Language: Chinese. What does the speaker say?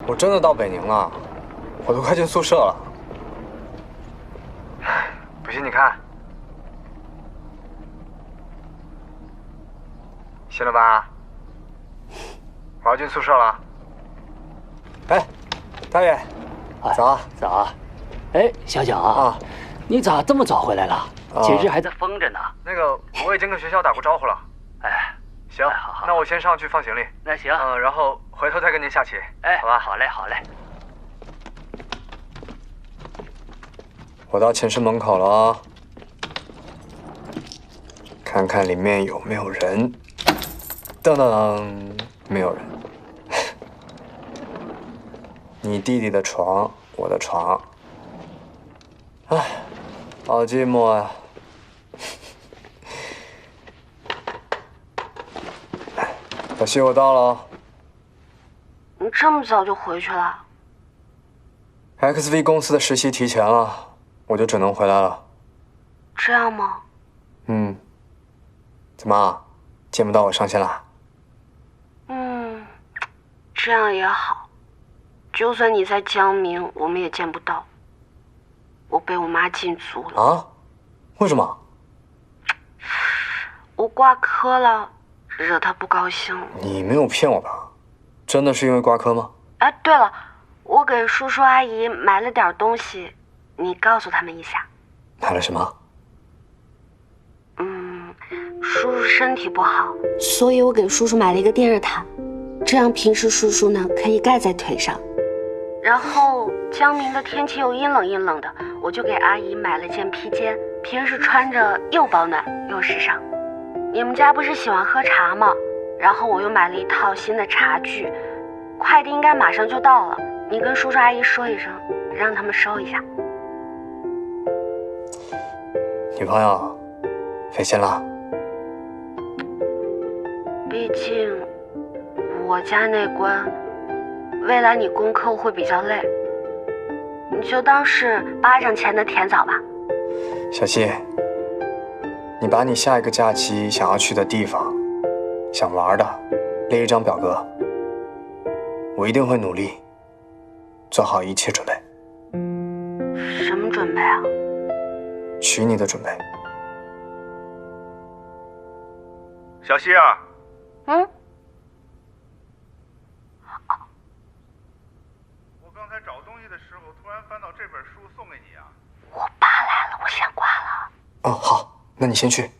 我真的到北宁了，我都快进宿舍了。不信你看，信了吧？我要进宿舍了。哎，大爷，早啊！早啊！哎，小蒋啊，你咋这么早回来了？寝室还在封着呢。那个，我已经跟学校打过招呼了。哎，行，好，那我先上去放行李。那行，然后回头再跟您下棋。哎，好吧，好嘞，好嘞。我到寝室门口了啊，看看里面有没有人。噔噔，没有人。你弟弟的床，我的床。唉，好寂寞呀。小西，我到了。你这么早就回去了 XV 公司的实习提前了，我就只能回来了。这样吗？嗯。怎么，见不到我上线了？这样也好。就算你在江明，我们也见不到。我被我妈禁足了。啊？为什么？我挂科了，惹她不高兴。你没有骗我吧？真的是因为挂科吗？哎，对了，我给叔叔阿姨买了点东西，你告诉他们一下。买了什么？叔叔身体不好，所以我给叔叔买了一个电热毯，这样平时叔叔呢可以盖在腿上。然后江明的天气又阴冷阴冷的，我就给阿姨买了件披肩，平时穿着又保暖又时尚。你们家不是喜欢喝茶吗？然后我又买了一套新的茶具，快递应该马上就到了，你跟叔叔阿姨说一声，让他们收一下。女朋友费心了。毕竟我家那关，未来你功课会比较累，你就当是巴掌前的甜枣吧。小西，你把你下一个假期想要去的地方、想玩的列一张表格，我一定会努力做好一切准备。什么准备啊？娶你的准备。小西啊。我刚才找东西的时候，突然翻到这本书送给你啊。我爸来了，我先挂了。哦，好，那你先去。